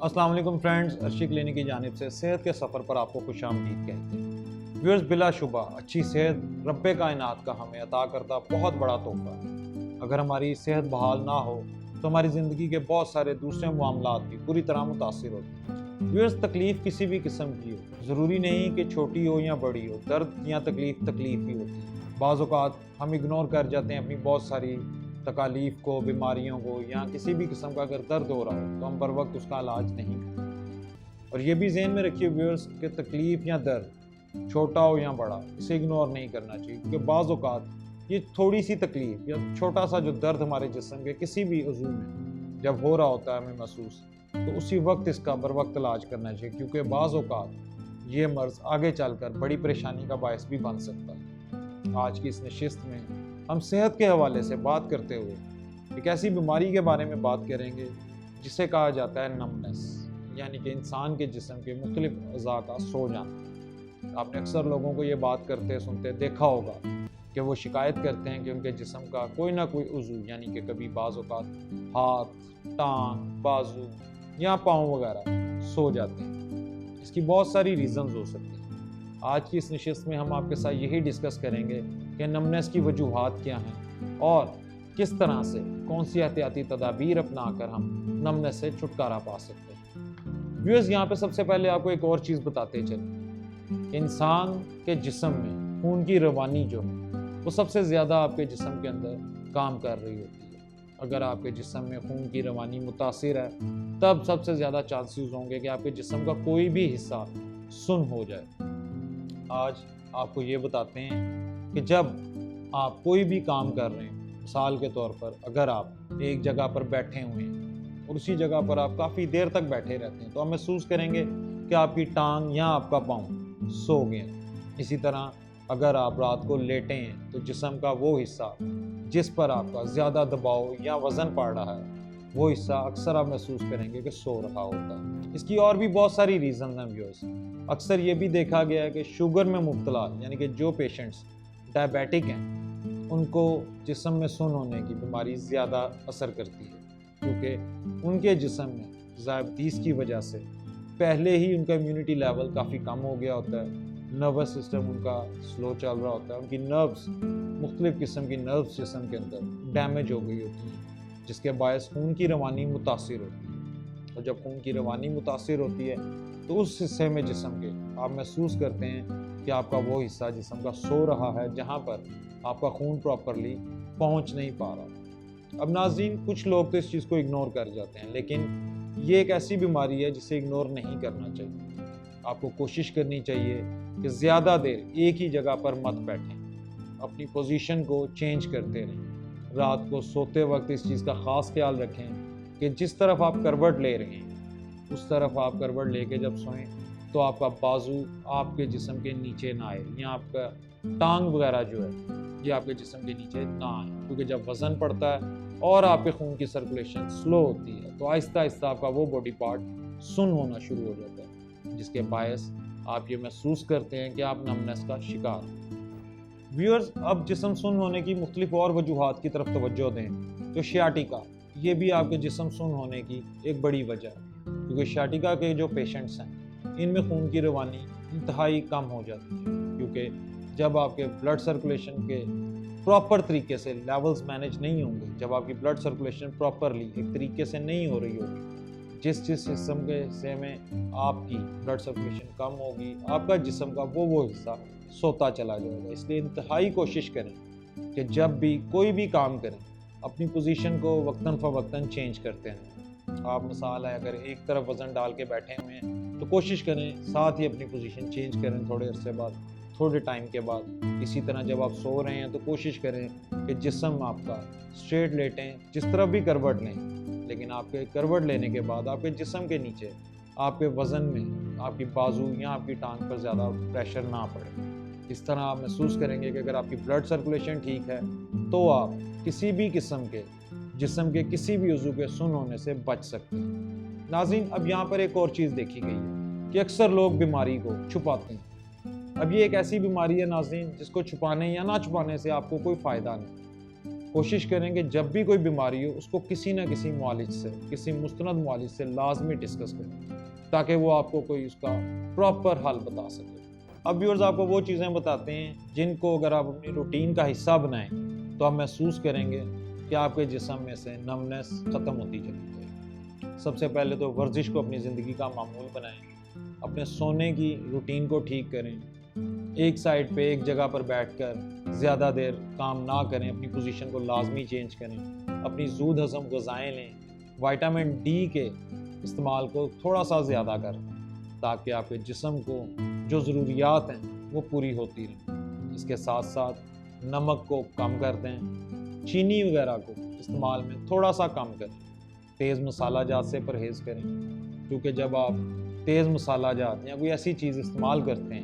अस्सलाम वालेकुम friends, Arshi clinic की जानिब से सेहत के सफ़र पर आपको खुश आमदीद कहते हैं। व्यूअर्स, बिलाशुबा अच्छी सेहत रब्बे कायनात का हमें अता करता बहुत बड़ा तोहफा है। अगर हमारी सेहत बहाल ना हो तो हमारी ज़िंदगी के बहुत सारे दूसरे मामलात भी बुरी तरह मुतासिर होते हैं। व्यूअर्स, तकलीफ़ किसी भी किस्म की हो, ज़रूरी नहीं कि छोटी हो या बड़ी हो, दर्द या तकलीफ़ ही होती है। बाज़ औक़ात हम इग्नोर कर जाते हैं अपनी बहुत सारी तकालीफ को, बीमारियों को, या किसी भी किस्म का अगर दर्द हो रहा हो तो हम बर वक्त उसका इलाज नहीं करते। और ये भी ज़हन में रखिए व्यूअर्स कि तकलीफ या दर्द छोटा हो या बड़ा, इसे इग्नोर नहीं करना चाहिए, क्योंकि बाज़ औक़ात ये थोड़ी सी तकलीफ या छोटा सा जो दर्द हमारे जिस्म के किसी भी उज़ू में जब हो रहा होता है हमें महसूस, तो उसी वक्त इसका बर वक्त इलाज करना चाहिए, क्योंकि बाज़ औक़ात ये मर्ज़ आगे चलकर बड़ी परेशानी का बायस भी बन सकता है। आज की इस नशिस्त में हम सेहत के हवाले से बात करते हुए एक ऐसी बीमारी के बारे में बात करेंगे जिसे कहा जाता है नमनेस, यानी कि इंसान के जिस्म के मुख्तलिफ अज़ा का सो जाना। आपने अक्सर लोगों को ये बात करते सुनते देखा होगा कि वो शिकायत करते हैं कि उनके जिस्म का कोई ना कोई उज़ू, यानी कि कभी बाज़ औक़ात हाथ, टांग, बाजू या पाँव वगैरह सो जाते हैं। इसकी बहुत सारी रीज़न्स हो सकती हैं। आज की इस नशिस्त में हम आपके साथ यही डिस्कस करेंगे कि नमनेस की वजूहात क्या हैं और किस तरह से कौन सी एहतियाती तदाबीर अपना कर हम नमनेस से छुटकारा पा सकते हैं। व्यूअर्स, यहाँ पे सबसे पहले आपको एक और चीज़ बताते चलें। इंसान के जिस्म में खून की रवानी जो है वो सबसे ज़्यादा आपके जिस्म के अंदर काम कर रही होती है। अगर आपके जिस्म में खून की रवानी मुतासिर है तब सबसे ज़्यादा चांसेस होंगे कि आपके जिस्म का कोई भी हिस्सा सुन्न हो जाए। आज आपको ये बताते हैं कि जब आप कोई भी काम कर रहे हैं, मिसाल के तौर पर अगर आप एक जगह पर बैठे हुए हैं और उसी जगह पर आप काफ़ी देर तक बैठे रहते हैं, तो आप महसूस करेंगे कि आपकी टांग या आपका पाँव सो गए। इसी तरह अगर आप रात को लेटे हैं तो जिस्म का वो हिस्सा जिस पर आपका ज़्यादा दबाव या वज़न पड़ रहा है, वो हिस्सा अक्सर आप महसूस करेंगे कि सो रहा होता है। इसकी और भी बहुत सारी रीज़न हैं व्यूअर्स। अक्सर ये भी देखा गया है कि शुगर में मुब्तला, यानी कि जो पेशेंट्स डायबिटिक हैं, उनको जिस्म में सुन्न होने की बीमारी ज़्यादा असर करती है, क्योंकि उनके जिस्म में ज़ायबतीस की वजह से पहले ही उनका इम्यूनिटी लेवल काफ़ी कम हो गया होता है, नर्वस सिस्टम उनका स्लो चल रहा होता है, उनकी नर्व्स, मुख्तलिफ़ किस्म की नर्व्स जिस्म के अंदर डैमेज हो गई होती हैं, जिसके बायस खून की रवानी मुतासिर होती है। और जब खून की रवानी मुतासिर होती है तो उस हिस्से में जिस्म के आप महसूस करते हैं कि आपका वो हिस्सा जिस्म का सो रहा है, जहाँ पर आपका खून प्रॉपरली पहुँच नहीं पा रहा। अब नाज़रीन, कुछ लोग तो इस चीज़ को इग्नोर कर जाते हैं, लेकिन ये एक ऐसी बीमारी है जिसे इग्नोर नहीं करना चाहिए। आपको कोशिश करनी चाहिए कि ज़्यादा देर एक ही जगह पर मत बैठें, अपनी पोजीशन को चेंज करते रहें। रात को सोते वक्त इस चीज़ का ख़ास ख्याल रखें कि जिस तरफ आप करवट ले रहे हैं उस तरफ आप करवट लेके जब सोएं तो आपका बाजू आपके जिस्म के नीचे ना आए, या आपका टांग वगैरह जो है ये आपके जिस्म के नीचे ना आए, क्योंकि जब वज़न पड़ता है और आपके खून की सर्कुलेशन स्लो होती है तो आहिस्ता आहिस्ता आपका वो बॉडी पार्ट सुन्न होना शुरू हो जाता है, जिसके बायस आप ये महसूस करते हैं कि आप नमनेस का शिकार हैं। व्यूअर्स, अब जिस्म सुन्न होने की मुख्तलिफ और वजूहात की तरफ तवज्जो दें तो शियाटिका, ये भी आपके जिस्म सुन्न होने की एक बड़ी वजह है, क्योंकि शियाटिका के जो पेशेंट्स हैं इनमें खून की रवानी इंतहाई कम हो जाती है, क्योंकि जब आपके ब्लड सर्कुलेशन के प्रॉपर तरीके से लेवल्स मैनेज नहीं होंगे, जब आपकी ब्लड सर्कुलेशन प्रॉपरली एक तरीके से नहीं हो रही होगी, जिस जिस्म के हिस्से में आपकी ब्लड सर्कुलेशन कम होगी, आपका जिस्म का वो हिस्सा सोता चला जाएगा। इसलिए इंतहाई कोशिश करें कि जब भी कोई भी काम करें अपनी पोजीशन को वक्तन फ़वक्तन चेंज करते हैं। आप मिसाल है अगर एक तरफ वज़न डाल के बैठे हुए हैं तो कोशिश करें साथ ही अपनी पोजीशन चेंज करें थोड़े अरसे बाद, थोड़े टाइम के बाद। इसी तरह जब आप सो रहे हैं तो कोशिश करें कि जिस्म आपका स्ट्रेट लेटें, जिस तरफ भी करवट लें, लेकिन आपके करवट लेने के बाद आपके जिस्म के नीचे आपके वज़न में आपकी बाजू या आपकी टांग पर ज़्यादा प्रेशर ना पड़े। इस तरह आप महसूस करेंगे कि अगर आपकी ब्लड सर्कुलेशन ठीक है तो आप किसी भी किस्म के जिस्म के किसी भी उज़ू के सुन्न होने से बच सकते हैं। नाज़रीन, अब यहाँ पर एक और चीज़ देखी गई है कि अक्सर लोग बीमारी को छुपाते हैं। अब ये एक ऐसी बीमारी है नाज़रीन जिसको छुपाने या ना छुपाने से आपको कोई फ़ायदा नहीं। کوشش کریں کہ جب بھی کوئی بیماری ہو اس کو کسی نہ کسی معالج سے، کسی مستند معالج سے لازمی ڈسکس کریں تاکہ وہ آپ کو کوئی اس کا پراپر حل بتا سکے۔ اب ویورز آپ کو وہ چیزیں بتاتے ہیں جن کو اگر آپ اپنی روٹین کا حصہ بنائیں تو آپ محسوس کریں گے کہ آپ کے جسم میں سے نمنس ختم ہوتی چلی جائے۔ سب سے پہلے تو ورزش کو اپنی زندگی کا معمول بنائیں، اپنے سونے کی روٹین کو ٹھیک کریں، ایک سائڈ پہ ایک جگہ پر بیٹھ کر زیادہ دیر کام نہ کریں، اپنی پوزیشن کو لازمی چینج کریں، اپنی زود ہضم غذائیں لیں، وائٹامن ڈی کے استعمال کو تھوڑا سا زیادہ کریں تاکہ آپ کے جسم کو جو ضروریات ہیں وہ پوری ہوتی رہیں۔ اس کے ساتھ ساتھ نمک کو کم کر دیں، چینی وغیرہ کو استعمال میں تھوڑا سا کم کریں، تیز مسالہ جات سے پرہیز کریں کیونکہ جب آپ تیز مسالہ جات یا کوئی ایسی چیز استعمال کرتے ہیں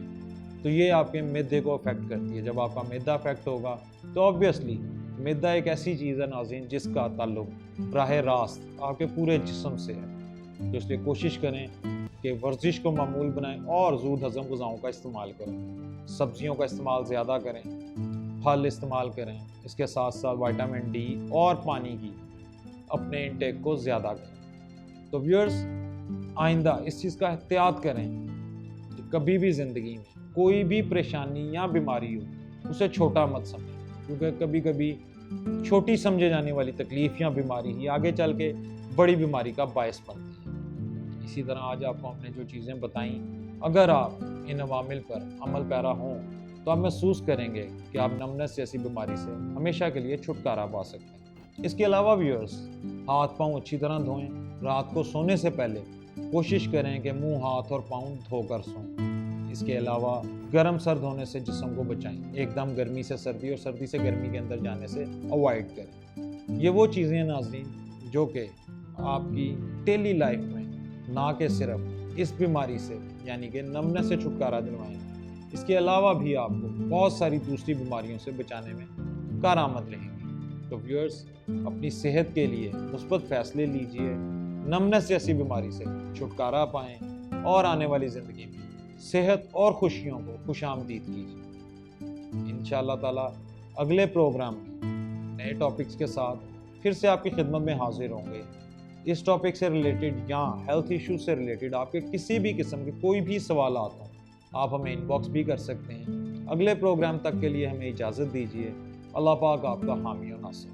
تو یہ آپ کے معدے کو افیکٹ کرتی ہے۔ جب آپ کا معدہ افیکٹ ہوگا تو آبویسلی معدہ ایک ایسی چیز ہے ناظرین جس کا تعلق براہ راست آپ کے پورے جسم سے ہے، تو اس لیے کوشش کریں کہ ورزش کو معمول بنائیں اور زود ہضم غذاؤں کا استعمال کریں، سبزیوں کا استعمال زیادہ کریں، پھل استعمال کریں، اس کے ساتھ ساتھ وائٹامن ڈی اور پانی کی اپنے انٹیک کو زیادہ کریں۔ تو ویورز آئندہ اس چیز کا احتیاط کریں کہ کبھی بھی زندگی میں کوئی بھی پریشانی یا بیماری ہو اسے چھوٹا مت سمجھیں، کیونکہ کبھی کبھی چھوٹی سمجھے جانے والی تکلیف یا بیماری ہی آگے چل کے بڑی بیماری کا باعث بنتی ہے۔ اسی طرح آج آپ کو ہم نے جو چیزیں بتائیں، اگر آپ ان عوامل پر عمل پیرا ہوں تو آپ محسوس کریں گے کہ آپ نمنس جیسی بیماری سے ہمیشہ کے لیے چھٹکارا پا سکتے ہیں۔ اس کے علاوہ ویورز ہاتھ پاؤں اچھی طرح دھوئیں، رات کو سونے سے پہلے کوشش کریں کہ منہ، ہاتھ اور پاؤں دھو کر سویں۔ اس کے علاوہ گرم سرد ہونے سے جسم کو بچائیں، ایک دم گرمی سے سردی اور سردی سے گرمی کے اندر جانے سے اوائڈ کریں۔ یہ وہ چیزیں ہیں ناظرین جو کہ آپ کی ڈیلی لائف میں نہ کہ صرف اس بیماری سے یعنی کہ نمنس سے چھٹکارا دلوائیں، اس کے علاوہ بھی آپ کو بہت ساری دوسری بیماریوں سے بچانے میں کارآمد رہیں گی۔ تو ویورز اپنی صحت کے لیے مثبت فیصلے لیجئے، نمنس جیسی بیماری سے چھٹکارا پائیں اور آنے والی زندگی میں صحت اور خوشیوں کو خوش آمدید کیجیے۔ انشاءاللہ تعالی اگلے پروگرام میں نئے ٹاپکس کے ساتھ پھر سے آپ کی خدمت میں حاضر ہوں گے۔ اس ٹاپک سے ریلیٹڈ یا ہیلتھ ایشو سے ریلیٹڈ آپ کے کسی بھی قسم کے کوئی بھی سوالات ہوں آپ ہمیں ان باکس بھی کر سکتے ہیں۔ اگلے پروگرام تک کے لیے ہمیں اجازت دیجیے۔ اللہ پاک آپ کا حامی و ناصر۔